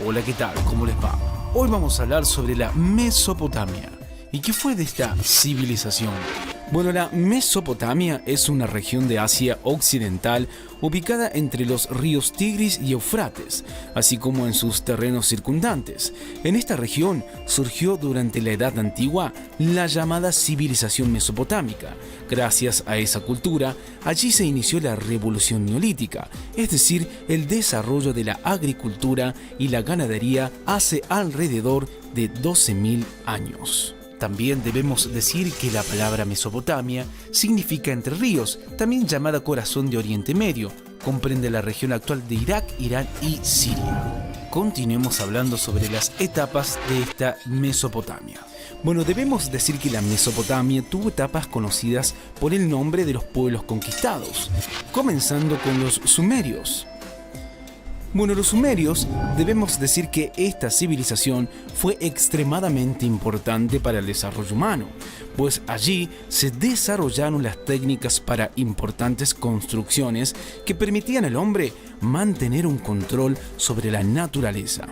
Hola, ¿qué tal? ¿Cómo les va? Hoy vamos a hablar sobre la Mesopotamia. ¿Y qué fue de esta civilización? Bueno, la Mesopotamia es una región de Asia Occidental ubicada entre los ríos Tigris y Éufrates, así como en sus terrenos circundantes. En esta región surgió durante la Edad Antigua la llamada civilización mesopotámica. Gracias a esa cultura, allí se inició la revolución neolítica, es decir, el desarrollo de la agricultura y la ganadería hace alrededor de 12.000 años. También debemos decir que la palabra Mesopotamia significa entre ríos, también llamada corazón de Oriente Medio. Comprende la región actual de Irak, Irán y Siria. Continuemos hablando sobre las etapas de esta Mesopotamia. Bueno, debemos decir que la Mesopotamia tuvo etapas conocidas por el nombre de los pueblos conquistados, comenzando con los sumerios. Bueno, los sumerios, debemos decir que esta civilización fue extremadamente importante para el desarrollo humano, pues allí se desarrollaron las técnicas para importantes construcciones que permitían al hombre mantener un control sobre la naturaleza.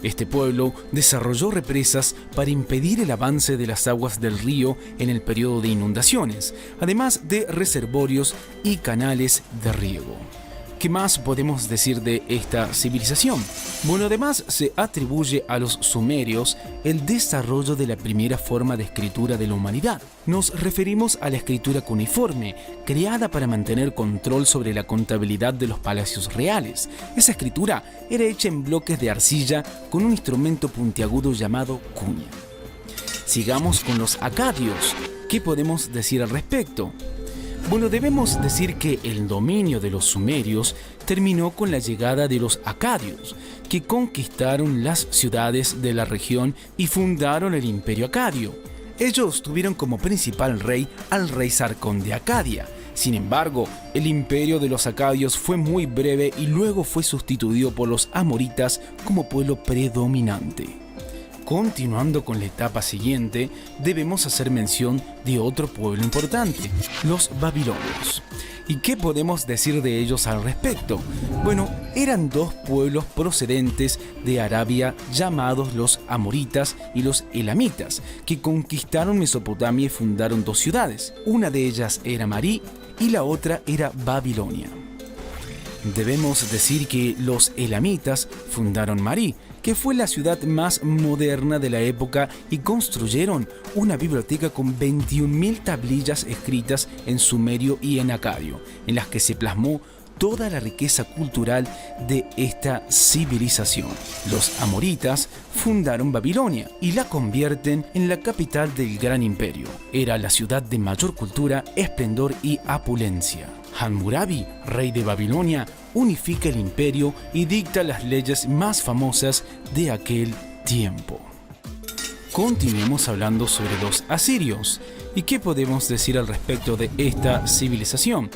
Este pueblo desarrolló represas para impedir el avance de las aguas del río en el periodo de inundaciones, además de reservorios y canales de riego. ¿Qué más podemos decir de esta civilización? Bueno, además se atribuye a los sumerios el desarrollo de la primera forma de escritura de la humanidad. Nos referimos a la escritura cuneiforme, creada para mantener control sobre la contabilidad de los palacios reales. Esa escritura era hecha en bloques de arcilla con un instrumento puntiagudo llamado cuña. Sigamos con los acadios. ¿Qué podemos decir al respecto? Bueno, debemos decir que el dominio de los sumerios terminó con la llegada de los acadios, que conquistaron las ciudades de la región y fundaron el Imperio Acadio. Ellos tuvieron como principal rey al rey Sargón de Acadia. Sin embargo, el imperio de los acadios fue muy breve y luego fue sustituido por los amoritas como pueblo predominante. Continuando con la etapa siguiente, debemos hacer mención de otro pueblo importante, los babilonios. ¿Y qué podemos decir de ellos al respecto? Bueno, eran dos pueblos procedentes de Arabia llamados los amoritas y los elamitas, que conquistaron Mesopotamia y fundaron dos ciudades. Una de ellas era Marí y la otra era Babilonia. Debemos decir que los elamitas fundaron Marí, que fue la ciudad más moderna de la época, y construyeron una biblioteca con 21.000 tablillas escritas en sumerio y en acadio, en las que se plasmó toda la riqueza cultural de esta civilización. Los amoritas fundaron Babilonia y la convierten en la capital del gran imperio. Era la ciudad de mayor cultura, esplendor y opulencia. Hammurabi, rey de Babilonia, unifica el imperio y dicta las leyes más famosas de aquel tiempo. Continuemos hablando sobre los asirios. ¿Y qué podemos decir al respecto de esta civilización?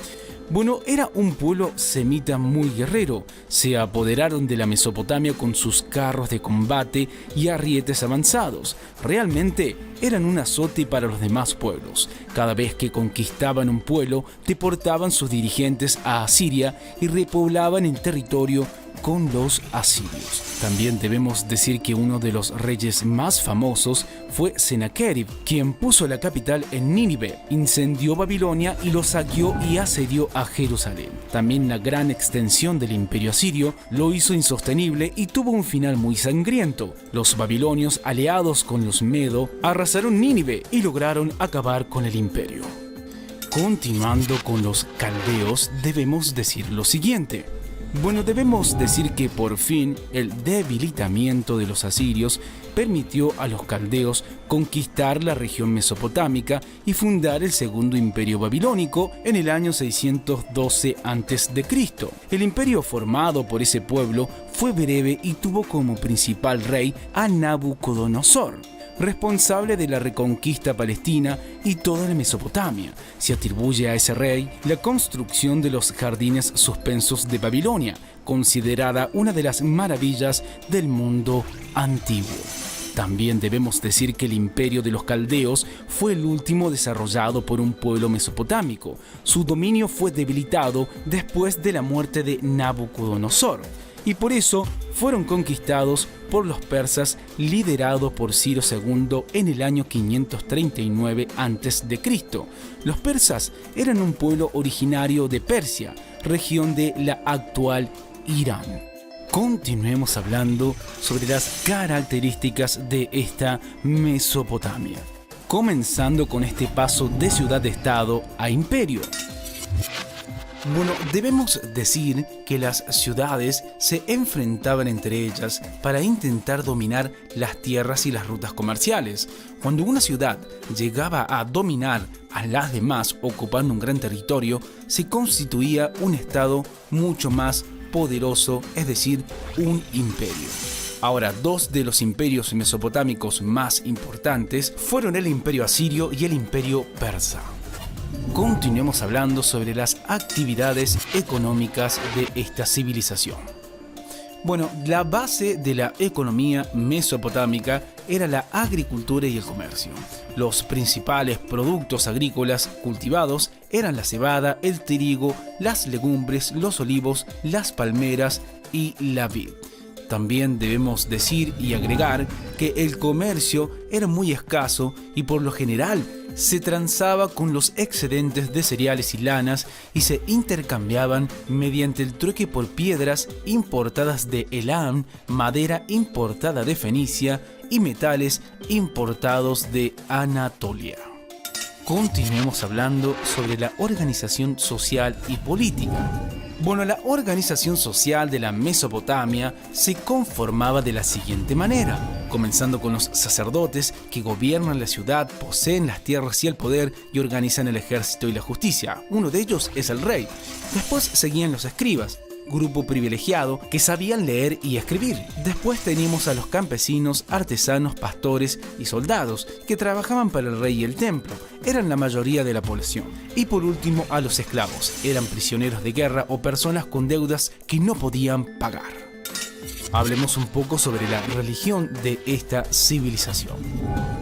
Bueno, era un pueblo semita muy guerrero. Se apoderaron de la Mesopotamia con sus carros de combate y arrietes avanzados. Realmente eran un azote para los demás pueblos. Cada vez que conquistaban un pueblo, deportaban sus dirigentes a Asiria y repoblaban el territorio con los asirios. También debemos decir que uno de los reyes más famosos fue Sennacherib, quien puso la capital en Nínive, incendió Babilonia y lo saqueó y asedió a Jerusalén. También la gran extensión del imperio asirio lo hizo insostenible y tuvo un final muy sangriento. Los babilonios, aliados con los Medo, arrasaron Nínive y lograron acabar con el imperio. Continuando con los caldeos, debemos decir lo siguiente. Bueno, debemos decir que por fin el debilitamiento de los asirios permitió a los caldeos conquistar la región mesopotámica y fundar el segundo imperio babilónico en el año 612 a.C. El imperio formado por ese pueblo fue breve y tuvo como principal rey a Nabucodonosor, responsable de la reconquista palestina y toda la Mesopotamia. Se atribuye a ese rey la construcción de los jardines suspensos de Babilonia, considerada una de las maravillas del mundo antiguo. También debemos decir que el imperio de los caldeos fue el último desarrollado por un pueblo mesopotámico. Su dominio fue debilitado después de la muerte de Nabucodonosor. y por eso fueron conquistados por los persas liderados por Ciro II en el año 539 a.C. Los persas eran un pueblo originario de Persia, región de la actual Irán. Continuemos hablando sobre las características de esta Mesopotamia, comenzando con este paso de ciudad-estado a imperio. Bueno, debemos decir que las ciudades se enfrentaban entre ellas para intentar dominar las tierras y las rutas comerciales. Cuando una ciudad llegaba a dominar a las demás ocupando un gran territorio, se constituía un estado mucho más poderoso, es decir, un imperio. Ahora, dos de los imperios mesopotámicos más importantes fueron el imperio asirio y el imperio persa. Continuemos hablando sobre las actividades económicas de esta civilización. Bueno, la base de la economía mesopotámica era la agricultura y el comercio. Los principales productos agrícolas cultivados eran la cebada, el trigo, las legumbres, los olivos, las palmeras y la vid. También debemos decir y agregar que el comercio era muy escaso y por lo general se transaba con los excedentes de cereales y lanas y se intercambiaban mediante el trueque por piedras importadas de Elam, madera importada de Fenicia y metales importados de Anatolia. Continuemos hablando sobre la organización social y política. Bueno, la organización social de la Mesopotamia se conformaba de la siguiente manera, comenzando con los sacerdotes que gobiernan la ciudad, poseen las tierras y el poder y organizan el ejército y la justicia. Uno de ellos es el rey. Después seguían los escribas, grupo privilegiado que sabían leer y escribir. Después teníamos a los campesinos, artesanos, pastores y soldados que trabajaban para el rey y el templo. Eran la mayoría de la población. Y por último a los esclavos. Eran prisioneros de guerra o personas con deudas que no podían pagar. Hablemos un poco sobre la religión de esta civilización.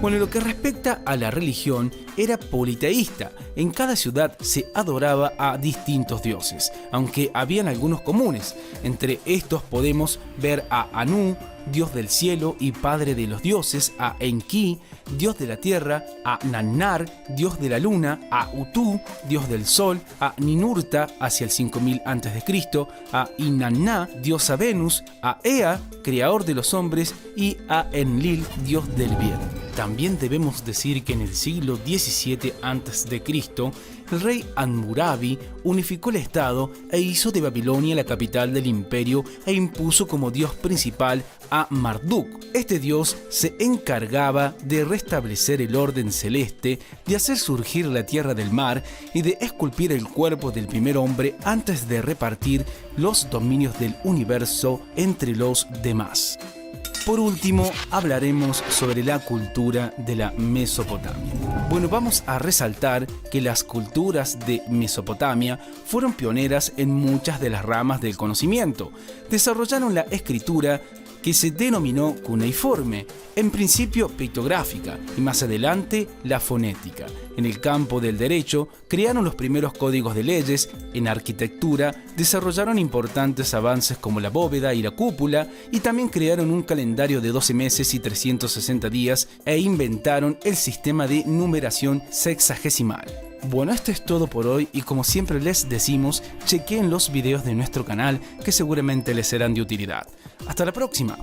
Bueno, en lo que respecta a la religión, era politeísta. En cada ciudad se adoraba a distintos dioses, aunque habían algunos comunes. Entre estos podemos ver a Anu, dios del cielo y padre de los dioses, a Enki, dios de la tierra, a Nannar, dios de la luna, a Utu, dios del sol, a Ninurta hacia el 5000 a.C., a Inanna, diosa Venus, a Ea, creador de los hombres, y a Enlil, dios del bien. También debemos decir que en el siglo XVII a.C., el rey Hammurabi unificó el estado e hizo de Babilonia la capital del imperio e impuso como dios principal a Marduk. Este dios se encargaba de restablecer el orden celeste, de hacer surgir la tierra del mar y de esculpir el cuerpo del primer hombre antes de repartir los dominios del universo entre los demás. Por último, hablaremos sobre la cultura de la Mesopotamia. Bueno, vamos a resaltar que las culturas de Mesopotamia fueron pioneras en muchas de las ramas del conocimiento. Desarrollaron la escritura que se denominó cuneiforme, en principio pictográfica y más adelante la fonética. En el campo del derecho crearon los primeros códigos de leyes, en arquitectura desarrollaron importantes avances como la bóveda y la cúpula y también crearon un calendario de 12 meses y 360 días e inventaron el sistema de numeración sexagesimal. Bueno, esto es todo por hoy y como siempre les decimos, chequen los videos de nuestro canal que seguramente les serán de utilidad. ¡Hasta la próxima!